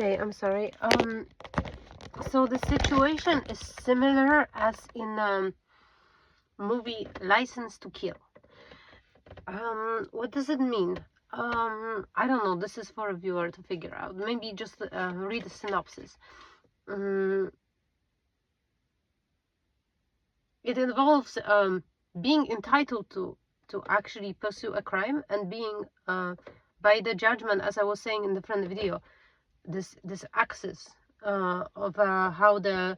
Okay, I'm sorry. So the situation is similar as in movie License to Kill. What does it mean? I don't know. This is for a viewer to figure out. Maybe just read the synopsis. It involves being entitled to actually pursue a crime and being by the judgment, as I was saying in the front video, this axis of how the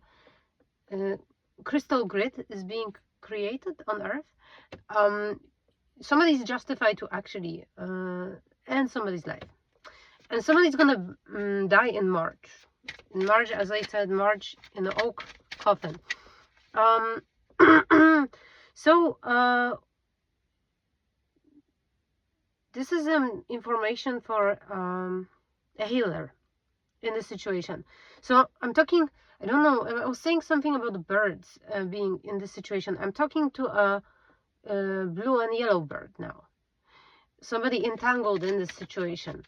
crystal grid is being created on Earth. Somebody's justified to actually end somebody's life, and somebody's gonna die in March. In March, as I said, March in the oak coffin. So this is information for a healer in this situation. So I'm talking, I don't know, I was saying something about the birds being in this situation. I'm talking to a blue and yellow bird now. Somebody entangled in this situation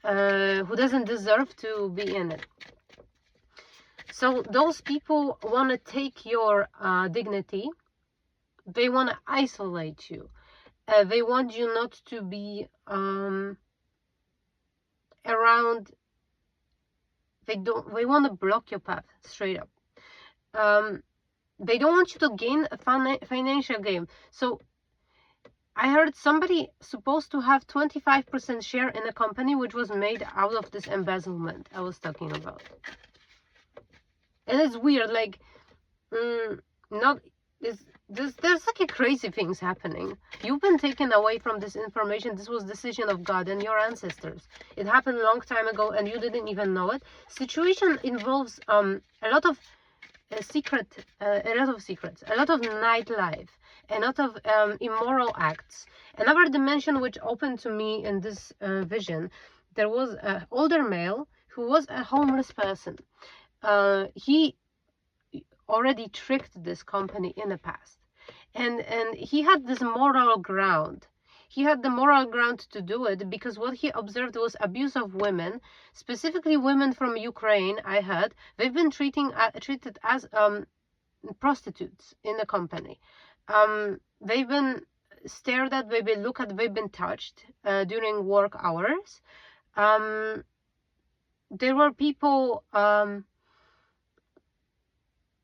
who doesn't deserve to be in it. So those people want to take your dignity. They want to isolate you. They want you not to be around. They want to block your path straight up. They don't want you to gain a financial gain. So I heard somebody supposed to have 25% share in a company which was made out of this embezzlement I was talking about. And it's weird, like, there's like a crazy things happening. You've been taken away from this information. This was decision of God and your ancestors. It happened a long time ago and you didn't even know it. Situation involves a lot of secrets, a lot of nightlife, a lot of immoral acts. Another dimension which opened to me in this vision, there was an older male who was a homeless person. He already tricked this company in the past, and he had this moral ground. He had the moral ground to do it because what he observed was abuse of women, specifically women from Ukraine. I heard they've been treated as prostitutes in the company. They've been stared at, they've been looked at, they've been touched during work hours. There were people,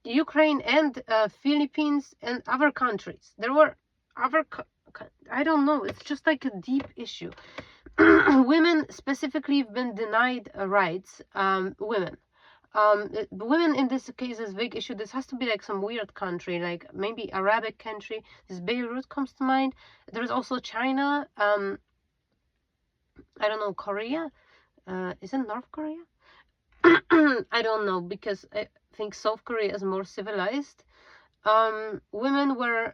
Ukraine and Philippines and other countries. There were other, I don't know, it's just like a deep issue. Women specifically have been denied rights. Women in this case is a big issue. This has to be like some weird country, like maybe Arabic country. This Beirut comes to mind. There's also China. I don't know, Korea. Is it North Korea? I don't know, because I think South Korea is more civilized. Women were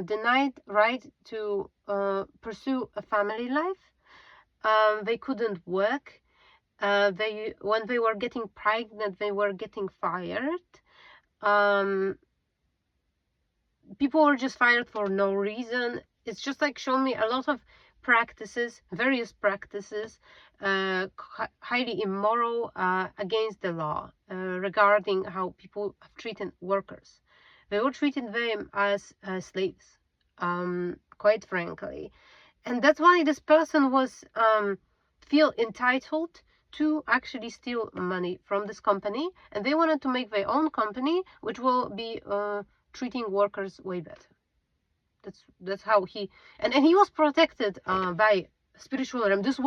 denied right to pursue a family life. They couldn't work. When they were getting pregnant, they were getting fired. People were just fired for no reason. It's just like shown me a lot of practices, various practices, highly immoral, against the law, regarding how people have treated workers. They were treating them as slaves, quite frankly. And that's why this person was feel entitled to actually steal money from this company, and they wanted to make their own company which will be treating workers way better. That's how he and he was protected by spiritual realm. This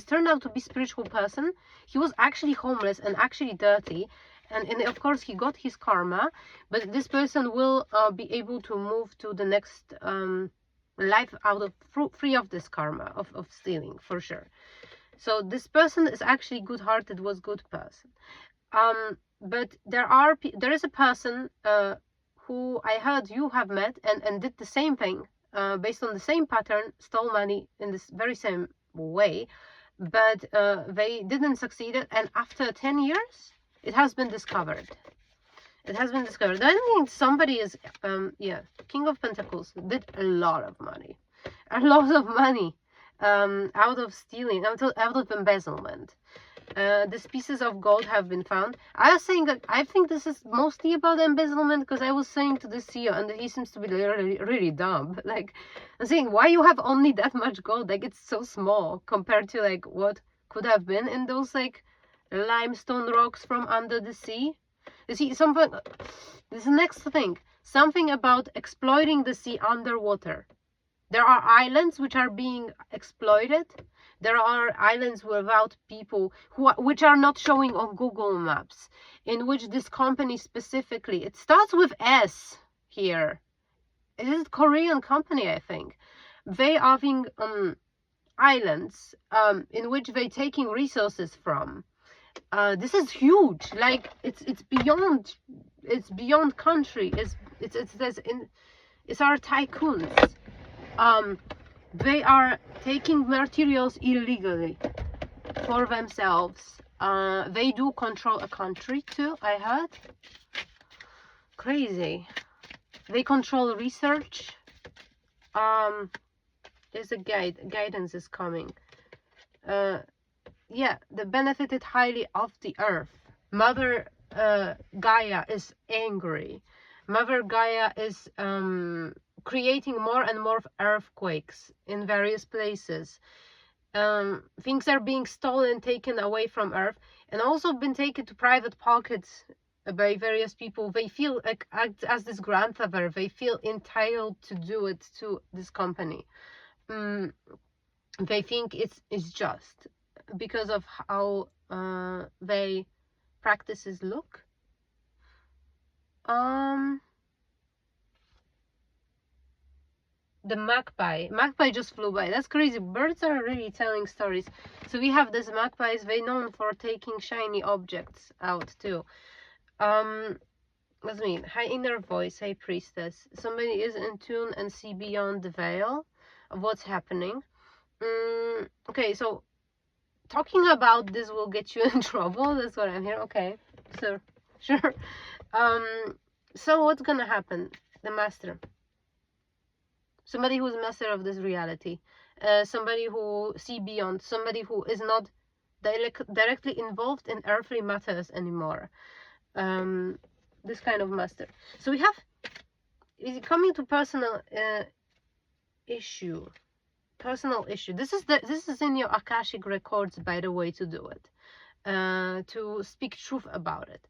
turned out to be spiritual person. He was actually homeless and actually dirty, and of course he got his karma, but this person will be able to move to the next life out of free of this karma of stealing, for sure. So this person is actually good-hearted, was good person. But there is a person who I heard you have met and did the same thing, based on the same pattern, stole money in this very same way, but they didn't succeed, and after 10 years it has been discovered. It has been discovered. I think somebody is King of Pentacles did a lot of money out of stealing, out of embezzlement. These pieces of gold have been found. I was saying that I think this is mostly about embezzlement, because I was saying to the CEO, and he seems to be really, really dumb. Like, I'm saying, why you have only that much gold? Like, it's so small compared to like what could have been in those like limestone rocks from under the sea. You see, something. This is the next thing. Something about exploiting the sea underwater. There are islands which are being exploited. There are islands without people, which are not showing on Google Maps, in which this company specifically, it starts with S here. It is a Korean company, I think. They are having islands in which they're taking resources from. This is huge. Like, it's beyond country. It's our tycoons. They are taking materials illegally for themselves. They do control a country too, I heard. Crazy. They control research. There's a guidance is coming. Yeah, they benefited highly of the earth. Mother Gaia is angry. Mother Gaia is creating more and more earthquakes in various places. Things are being stolen, taken away from Earth, and also been taken to private pockets by various people. They feel like, as this grandfather, they feel entitled to do it to this company. They think it's just because of how they practices look. The magpie just flew by. That's crazy. Birds are really telling stories. So we have these magpies. They known for taking shiny objects out too. What's mean? High inner voice, high priestess. Somebody is in tune and see beyond the veil of what's happening. Okay, so talking about this will get you in trouble. That's what I'm here. Okay, so sure. So what's gonna happen? The master. Somebody who's master of this reality, somebody who see beyond, somebody who is not directly involved in earthly matters anymore. This kind of master. So we have, is coming to personal issue. Personal issue. This is in your Akashic records, by the way, to do it. To speak truth about it.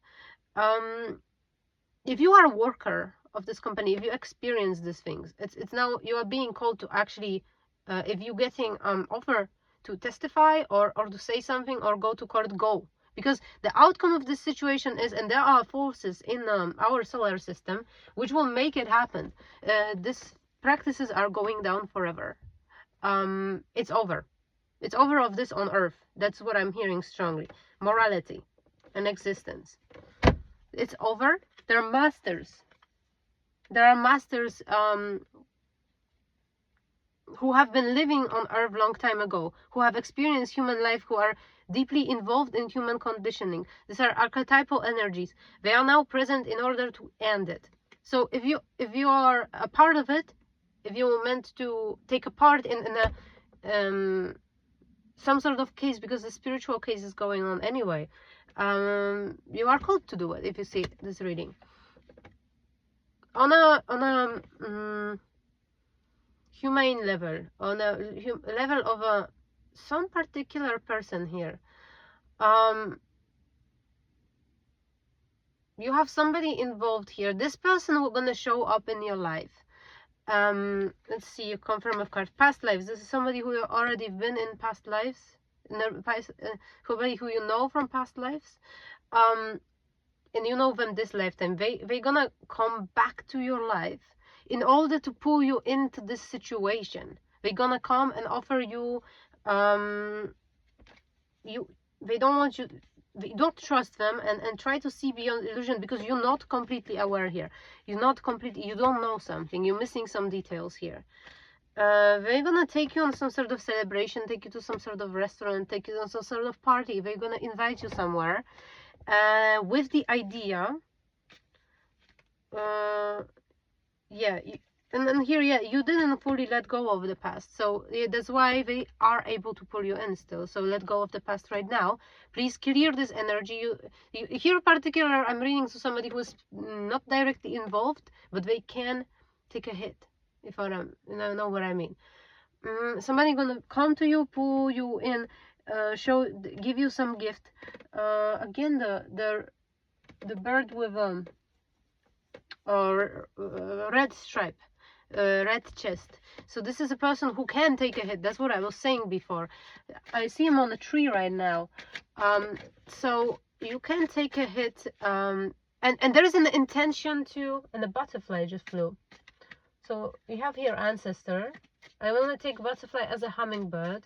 If you are a worker of this company, if you experience these things, it's now you are being called to actually, if you're getting offer to testify or to say something or go to court, go, because the outcome of this situation is, and there are forces in our solar system which will make it happen. These practices are going down forever. It's over. It's over of this on earth. That's what I'm hearing strongly. Morality and existence. It's over. There are masters. There are masters who have been living on Earth long time ago, who have experienced human life, who are deeply involved in human conditioning. These are archetypal energies. They are now present in order to end it. So if you are a part of it, if you're meant to take a part in a some sort of case, because the spiritual case is going on anyway, you are called to do it. If you see this reading on a humane level, on a level of some particular person here, you have somebody involved here. This person will gonna show up in your life. Let's see, you confirm of course past lives. This is somebody who already been in past lives, somebody who you know from past lives, and you know them this lifetime. They gonna come back to your life in order to pull you into this situation. They're gonna come and offer you, they don't want you, you don't trust them, and try to see beyond illusion, because you're not completely aware here. You're not completely, you don't know something, you're missing some details here. They're gonna take you on some sort of celebration, take you to some sort of restaurant, take you on some sort of party. They're gonna invite you somewhere, with the idea, yeah, And then here, yeah, you didn't fully let go of the past. So yeah, that's why they are able to pull you in still. So let go of the past right now. Please clear this energy. You here in particular, I'm reading to somebody who is not directly involved, but they can take a hit, if I know what I mean. Somebody gonna come to you, pull you in, give you some gift. Again, the bird with red stripe, red chest. So this is a person who can take a hit. That's what I was saying before. I see him on a tree right now. So you can take a hit, and there is an intention to, and the butterfly just flew. So we have here ancestor. I want to take butterfly as a hummingbird.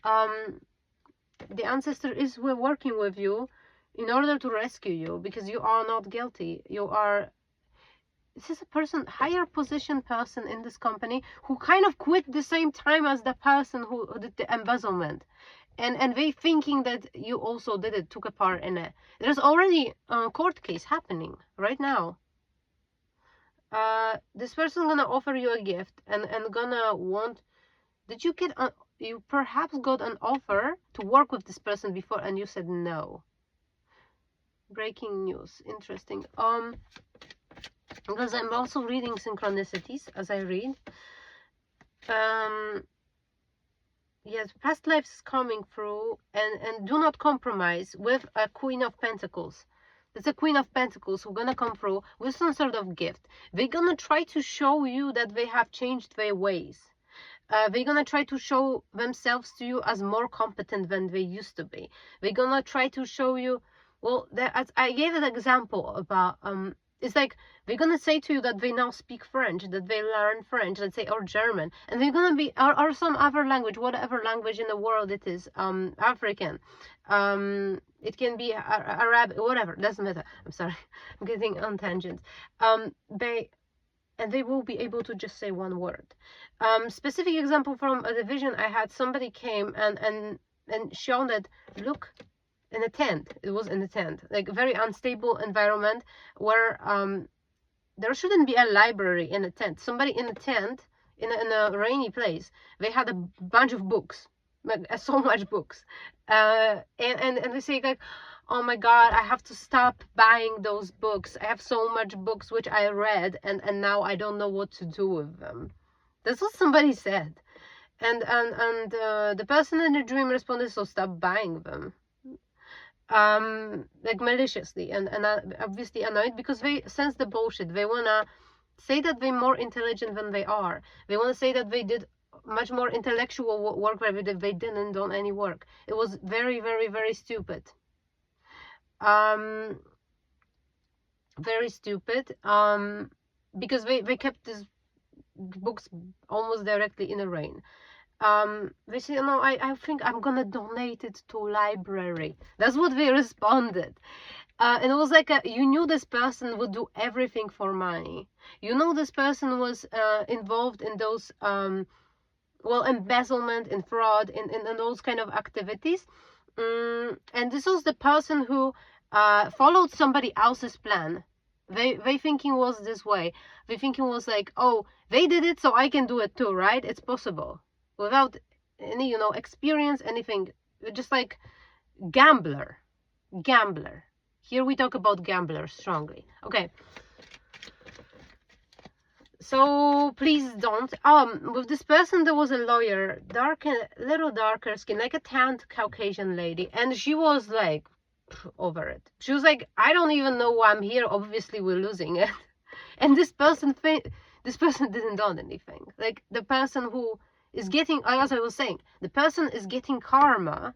The ancestor is working with you in order to rescue you, because you are not guilty. You are, this is a person, higher position person in this company, who kind of quit the same time as the person who did the embezzlement. And they thinking that you also did it, took a part in it. There's already a court case happening right now. This person gonna offer you a gift and gonna want, did you get you perhaps got an offer to work with this person before and you said no. Breaking news, interesting. Because I'm also reading synchronicities as I read. Yes, past lives is coming through, and do not compromise with a Queen of Pentacles. It's a Queen of Pentacles who's gonna come through with some sort of gift. They're gonna try to show you that they have changed their ways. They're gonna try to show themselves to you as more competent than they used to be. They're gonna try to show you, well, as I gave an example about, it's like they're gonna say to you that they now speak French, that they learn French, let's say, or German, and they're gonna be, or some other language, whatever language in the world it is, African, it can be Arabic, whatever, doesn't matter. I'm sorry, I'm getting on tangents. They will be able to just say one word. Specific example from a division I had, somebody came and shown that, look, in a tent. It was in a tent, like a very unstable environment where there shouldn't be a library in a tent. Somebody in a tent in a rainy place, they had a bunch of books, like so much books, and they say like, oh my god, I have to stop buying those books. I have so much books which I read, and now I don't know what to do with them. That's what somebody said. And the person in the dream responded, so stop buying them. Like maliciously and obviously annoyed, because they sense the bullshit. They wanna say that they're more intelligent than they are. They want to say that they did much more intellectual work where they didn't do any work. It was very, very, very stupid. Very stupid. Because they kept these books almost directly in the rain. They said, no, I think I'm gonna donate it to library. That's what they responded. And it was like, you knew this person would do everything for money. You know this person was involved in those, well, embezzlement and fraud and those kind of activities. And this was the person who followed somebody else's plan. They thinking was this way. They thinking was like, oh, they did it, so I can do it too, right? It's possible. Without any, you know, experience, anything. Just like gambler. Here we talk about gamblers strongly. Okay. So please don't. With this person, there was a lawyer, little darker skin, like a tanned Caucasian lady, and she was like over it. She was like, I don't even know why I'm here. Obviously, we're losing it. And this person didn't do anything. Like the person who is getting, as I was saying, the person is getting karma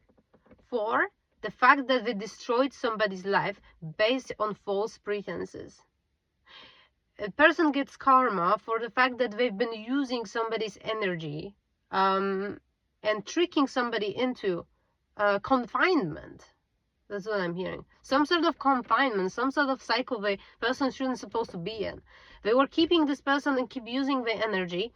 for the fact that they destroyed somebody's life based on false pretenses. A person gets karma for the fact that they've been using somebody's energy and tricking somebody into confinement. That's what I'm hearing. Some sort of confinement, some sort of cycle the person shouldn't supposed to be in. They were keeping this person and keep using their energy.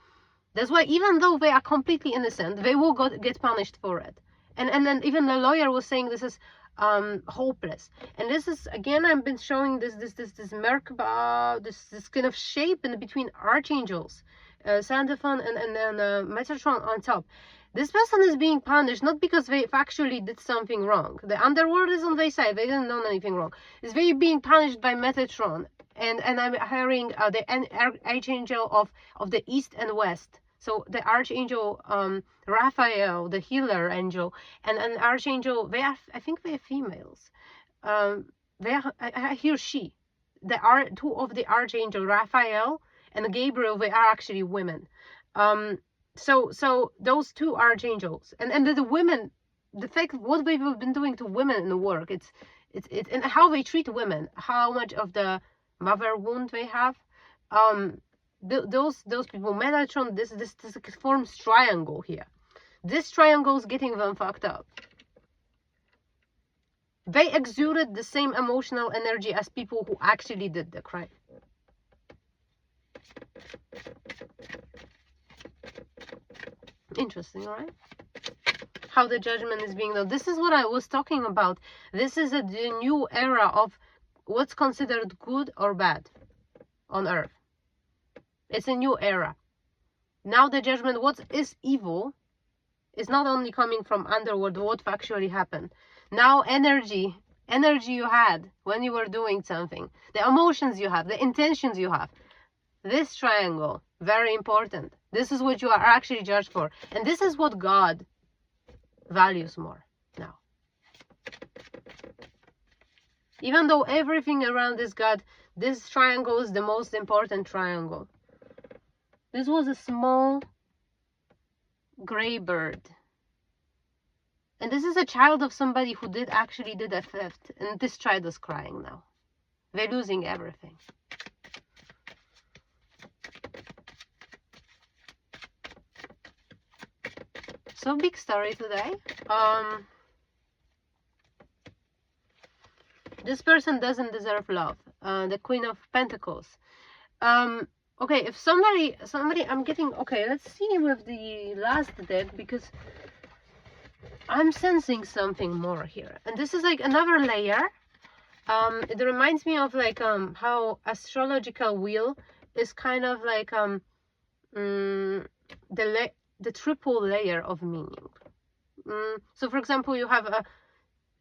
That's why even though they are completely innocent, they will get punished for it. And then even the lawyer was saying this is hopeless. And this is, again, I've been showing this Merkaba, this kind of shape in between archangels, Sandalphon and Metatron on top. This person is being punished not because they actually did something wrong. The underworld is on their side. They didn't know anything wrong. It's they being punished by Metatron. And I'm hearing the archangel of the east and west. So the archangel Raphael, the healer angel, and an archangel. They are, I think, they are females. They are, I hear she. There are two of the archangel Raphael and Gabriel. They are actually women. So those two archangels and the women, the fact what we've been doing to women in the work, it's and how they treat women, how much of the mother wound they have. Those people, Metatron, this forms triangle here. This triangle is getting them fucked up. They exuded the same emotional energy as people who actually did the crime. Interesting, right? How the judgment is being done. This is what I was talking about. This is the new era of what's considered good or bad on earth. It's a new era. Now the judgment, what is evil, is not only coming from underworld, what actually happened. Now energy you had when you were doing something, the emotions you have, the intentions you have. This triangle, very important. This is what you are actually judged for. And this is what God values more now. Even though everything around is God, this triangle is the most important triangle. This was a small gray bird. And this is a child of somebody who actually did a theft. And this child is crying now. They're losing everything. So big story today. This person doesn't deserve love. The Queen of Pentacles. Okay, if somebody, I'm getting, okay, let's see with the last deck, because I'm sensing something more here. And this is like another layer. It reminds me of like how astrological wheel is kind of like the triple layer of meaning. So for example, you have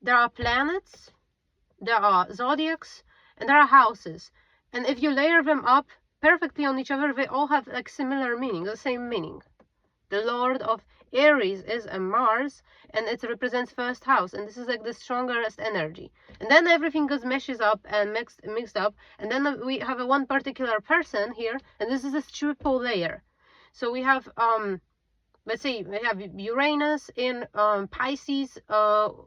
there are planets, there are zodiacs, and there are houses. And if you layer them up perfectly on each other, they all have like similar meaning, the same meaning. The Lord of Aries is a Mars, and it represents first house, and this is like the strongest energy. And then everything goes meshes up and mixed up, and then we have a one particular person here, and this is a triple layer. So we have let's say we have Uranus in Pisces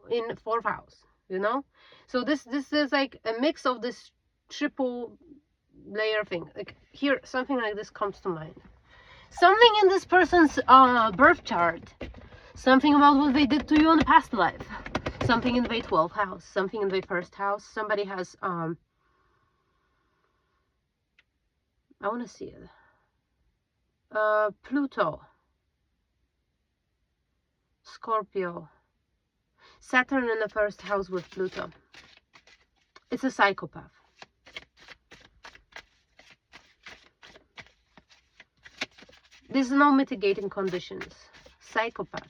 in fourth house, you know. So this is like a mix of this triple layer thing. Like here, something like this comes to mind. Something in this person's birth chart. Something about what they did to you in the past life. Something in their 12th house. Something in their first house. Somebody has I want to see it. Pluto. Scorpio. Saturn in the first house with Pluto. It's a psychopath. There's no mitigating conditions. Psychopath.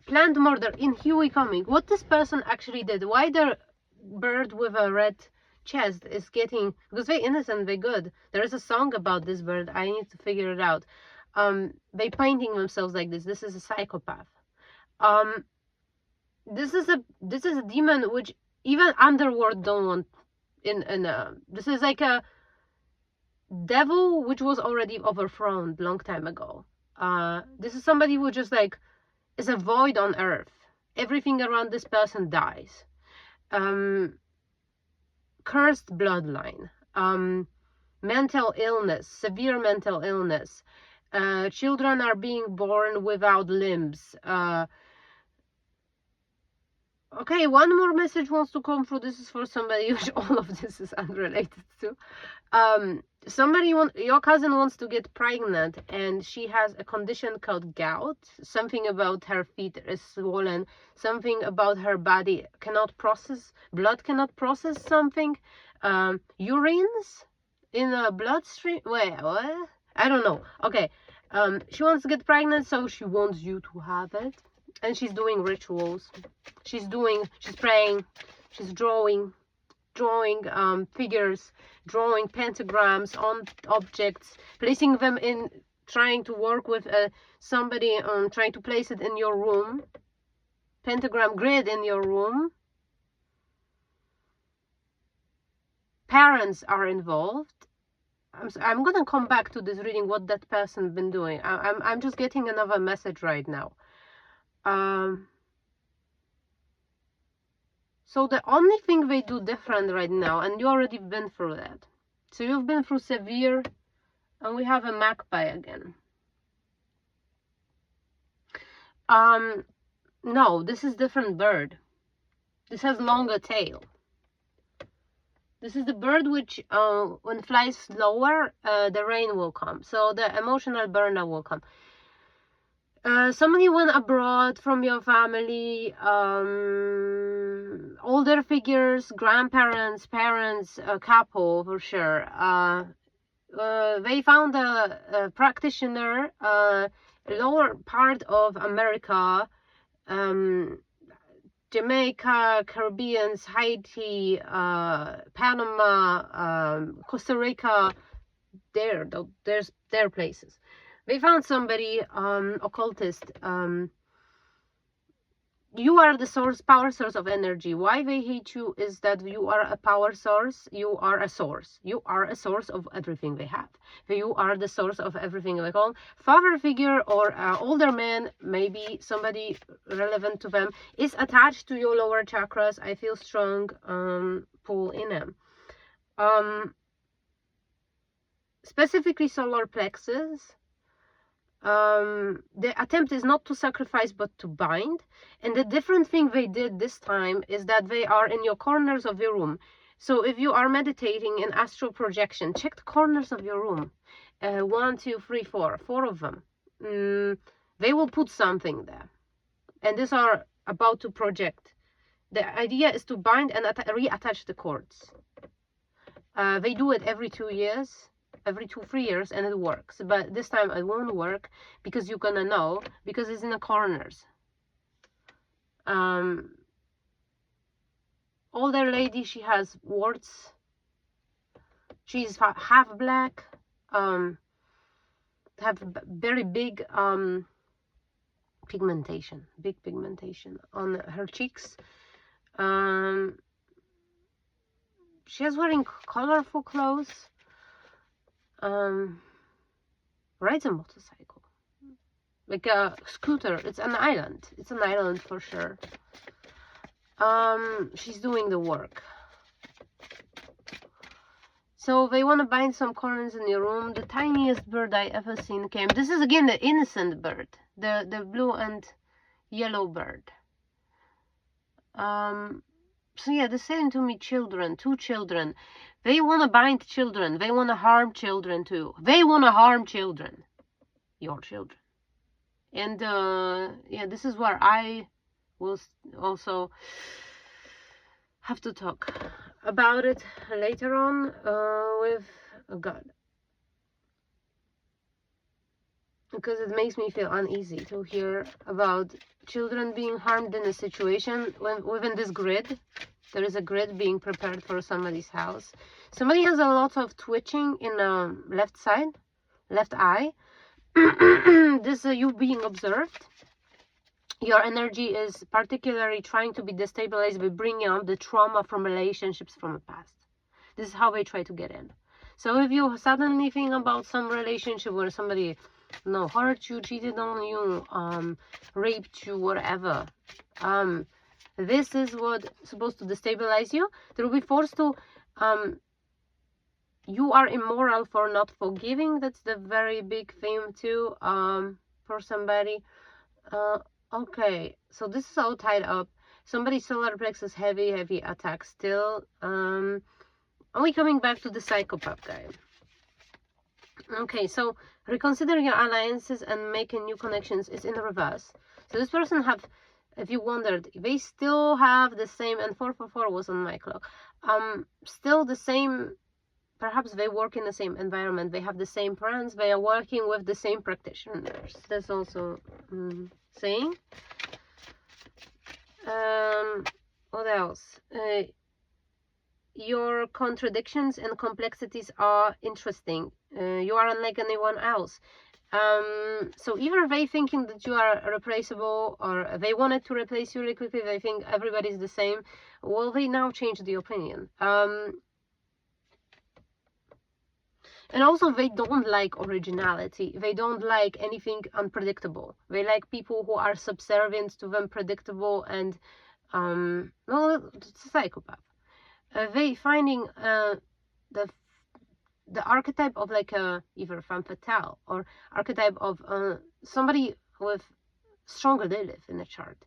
Planned murder in Huey coming. What this person actually did. Why the bird with a red chest is getting, because they're innocent, they're good. There is a song about this bird. I need to figure it out. They painting themselves like this. This is a psychopath. This is a demon which even underworld don't want this is like a devil which was already overthrown long time ago. This is somebody who just like is a void on earth. Everything around this person dies. Cursed bloodline, mental illness, severe mental illness. Children are being born without limbs. Okay, one more message wants to come through. This is for somebody, which all of this is unrelated to. Your cousin wants to get pregnant, and she has a condition called gout. Something about her feet is swollen. Something about her body cannot process, blood cannot process something. Urines in a bloodstream. Wait, what? I don't know. Okay. She wants to get pregnant, so she wants you to have it. And she's doing rituals. She's praying, she's drawing figures, drawing pentagrams on objects, placing them in, trying to work with somebody, trying to place it in your room, pentagram grid in your room. Parents are involved. I'm gonna come back to this reading, what that person been doing. I'm just getting another message right now. So the only thing they do different right now, and you already been through that. So you've been through severe, and we have a magpie again. No, this is different bird. This has longer tail. This is the bird which, when it flies slower, the rain will come. So the emotional burnout will come. Somebody went abroad from your family, older figures, grandparents, parents, a couple for sure. They found a practitioner, lower part of America, Jamaica, Caribbean, Haiti, Panama, Costa Rica. There's their places. They found somebody, occultist. You are the power source of energy. Why they hate you is that you are a power source. You are a source. You are a source of everything they have. You are the source of everything they call. Father figure or older man, maybe somebody relevant to them, is attached to your lower chakras. I feel strong pull in them. Specifically solar plexus. The attempt is not to sacrifice but to bind, and the different thing they did this time is that they are in your corners of your room. So if you are meditating in astral projection, check the corners of your room. 1, 2, 3, 4 of them. They will put something there, and these are about to project. The idea is to bind and reattach the cords. They do it every 2 years. Every 2-3 years, and it works. But this time it won't work because you're gonna know, because it's in the corners. Older lady, she has warts. She's half black. Have very big pigmentation, on her cheeks. She is wearing colorful clothes. Rides a motorcycle, like a scooter. It's an island for sure. She's doing the work. So they want to bind some corners in your room. The tiniest bird I ever seen came. This is again the innocent bird, the blue and yellow bird. So yeah, they're saying to me, children, 2 children. They want to bind children. They want to harm children too. They want to harm children. Your children. And yeah, this is where I will also have to talk about it later on with God. Because it makes me feel uneasy to hear about children being harmed in a situation within this grid. There is a grid being prepared for somebody's house. Somebody has a lot of twitching in left side, left eye. This is you being observed. Your energy is particularly trying to be destabilized by bringing up the trauma from relationships from the past. This is how they try to get in. So if you suddenly think about some relationship where somebody hurt you, cheated on you, raped you, whatever, this is what's supposed to destabilize you. They will be forced to, you are immoral for not forgiving. That's the very big theme too, for somebody. Okay, so this is all tied up. Somebody's solar plexus heavy attack still. Only coming back to the psychopath guy. Okay, so reconsider your alliances and making new connections is in reverse. So this person have, if you wondered, they still have the same, and 444 was on my clock. Still the same. Perhaps they work in the same environment. They have the same friends. They are working with the same practitioners. That's also saying. What else? Your contradictions and complexities are interesting. You are unlike anyone else. So either they thinking that you are replaceable, or they wanted to replace you really quickly. They think everybody's the same. Well, they now change the opinion. And also, they don't like originality. They don't like anything unpredictable. They like people who are subservient to them, predictable, and well, it's a psychopath. They finding the archetype of like either femme fatale or archetype of somebody with stronger Lilith in the chart.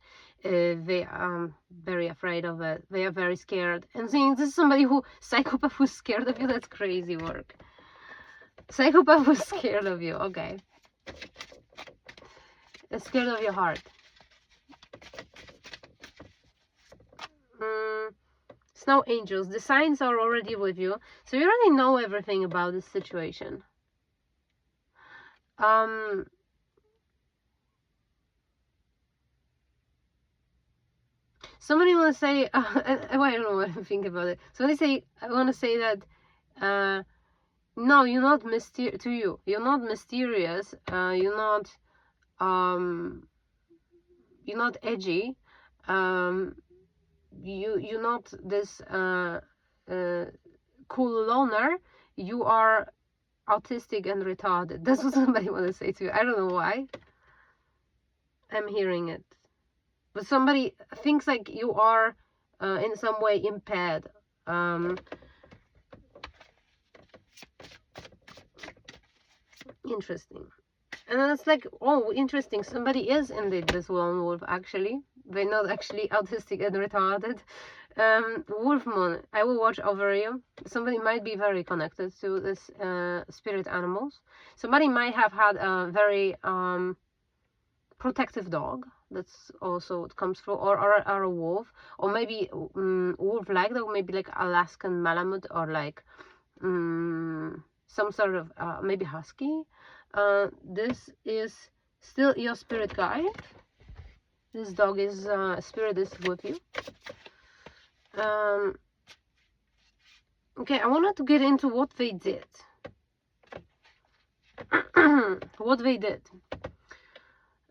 They are very afraid of it. They are very scared. And saying this is somebody who, psychopath who's scared of you, that's crazy work. Psychopath was scared of you, okay. Scared of your heart. Snow angels, the signs are already with you, so you already know everything about this situation. Somebody want to say, I don't know what I think about it. Somebody say, I want to say that, no, you're not mysterious. To you, you're not mysterious. You're not edgy. You're not this cool loner. You are autistic and retarded. That's what somebody want to say to you. I don't know why. I'm hearing it, but somebody thinks like you are in some way impaired. Interesting. And then it's like, oh, interesting, somebody is indeed this lone wolf, actually. They're not actually autistic and retarded. Wolf moon, I will watch over you. Somebody might be very connected to this spirit animals. Somebody might have had a very protective dog. That's also what comes through, or a wolf, or maybe wolf-like dog, maybe like Alaskan Malamute, or like some sort of maybe husky. This is still your spirit guide. This dog is spirit is with you. Okay, I wanted to get into what they did. What they did.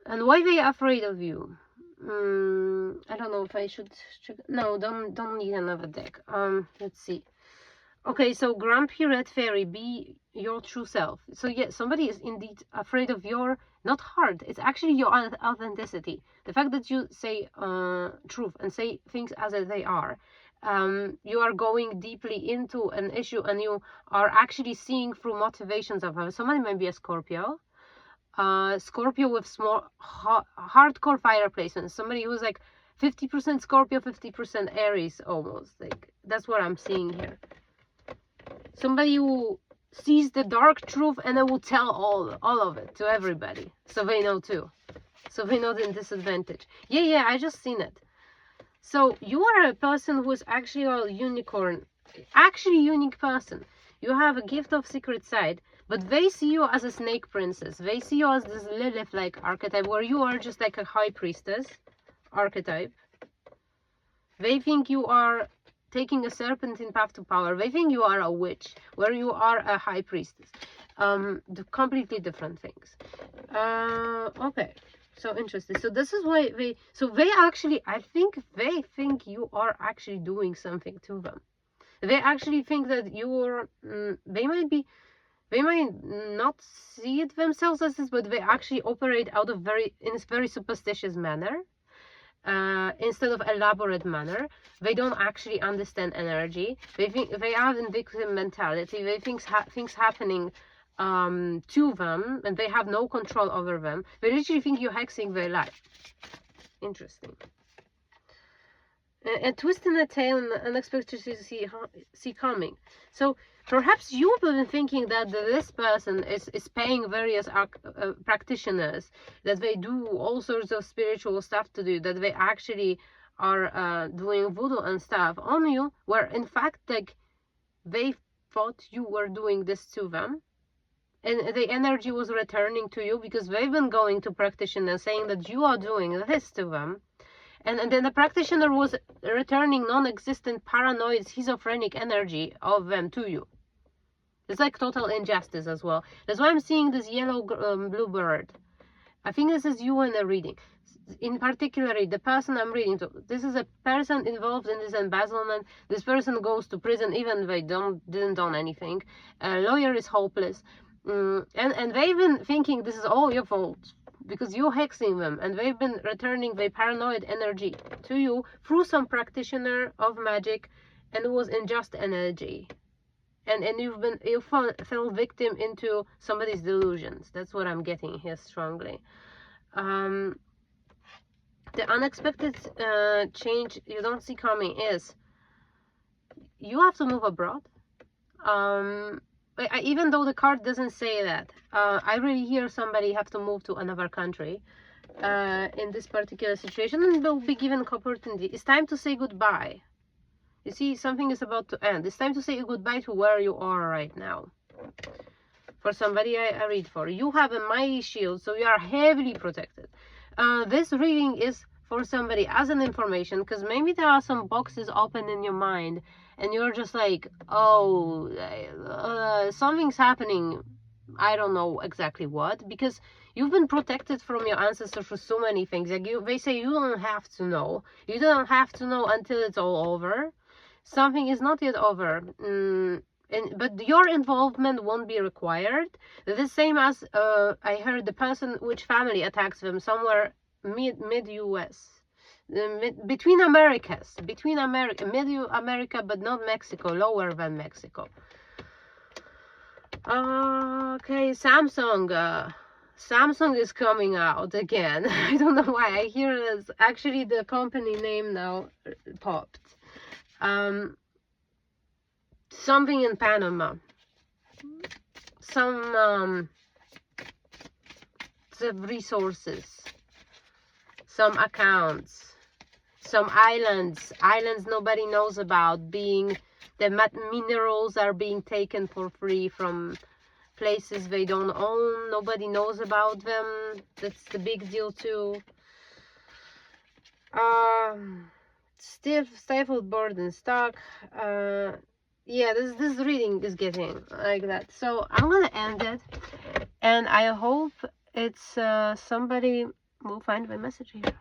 And why they are afraid of you. I don't know if I should check. No, don't need another deck. Let's see. Okay, so Grumpy Red Fairy, be your true self. So yeah, somebody is indeed afraid of your, not heart, it's actually your authenticity. The fact that you say truth and say things as they are. You are going deeply into an issue and you are actually seeing through motivations of her. Somebody might be a Scorpio. Scorpio with small, hardcore fire placements. Somebody who's like 50% Scorpio, 50% Aries almost. Like, that's what I'm seeing here. Somebody who sees the dark truth and they will tell all of it to everybody, so they know too, so they're not in disadvantage. Yeah, I just seen it. So you are a person who is actually a unicorn, actually unique person. You have a gift of secret side, but they see you as a snake princess. They see you as this Lilith-like archetype, where you are just like a high priestess archetype. They think you are taking a serpentine path to power. They think you are a witch, where you are a high priestess. Completely different things. Okay, so interesting. So this is why they actually, I think they think you are actually doing something to them. They actually think that you're, they might not see it themselves as this, but they actually operate out of in a very superstitious manner. Instead of elaborate manner. They don't actually understand energy. They think they are in victim mentality. They think things happening to them, and they have no control over them. They literally think you're hexing their life. Interesting. A twist in the tail and unexpected to see coming. So perhaps you've been thinking that this person is paying various practitioners, that they do all sorts of spiritual stuff to do, that they actually are doing voodoo and stuff on you, where in fact, like, they thought you were doing this to them, and the energy was returning to you because they've been going to practitioners saying that you are doing this to them. And then the practitioner was returning non-existent paranoid schizophrenic energy of them to you. It's like total injustice as well. That's why I'm seeing this yellow blue bird. I think this is you in the reading. In particular, the person I'm reading to, this is a person involved in this embezzlement. This person goes to prison even if they didn't do anything. A lawyer is hopeless. And they've been thinking this is all your fault because you're hexing them, and they've been returning their paranoid energy to you through some practitioner of magic, and it was unjust energy. And you fell victim into somebody's delusions. That's what I'm getting here strongly. The unexpected change you don't see coming is you have to move abroad. Even though the card doesn't say that, I really hear somebody have to move to another country in this particular situation, and they'll be given opportunity. It's time to say goodbye. You see, something is about to end. It's time to say goodbye to where you are right now. For somebody I read for, you have a mighty shield, so you are heavily protected. This reading is for somebody as an information, because maybe there are some boxes open in your mind, and you're just like, oh, something's happening. I don't know exactly what, because you've been protected from your ancestors for so many things. Like they say you don't have to know. You don't have to know until it's all over. Something is not yet over. But your involvement won't be required. The same as I heard the person which family attacks them somewhere mid-US. Between Americas, mid-America, but not Mexico, lower than Mexico. Okay, Samsung is coming out again. I don't know why I hear this. Actually, the company name now popped. Something in Panama. Some resources, some accounts, some islands nobody knows about, being the minerals are being taken for free from places they don't own. Nobody knows about them. That's the big deal too. Stifled board and stock. Yeah, this reading is getting like that. So I'm gonna end it, and I hope it's somebody will find my message here.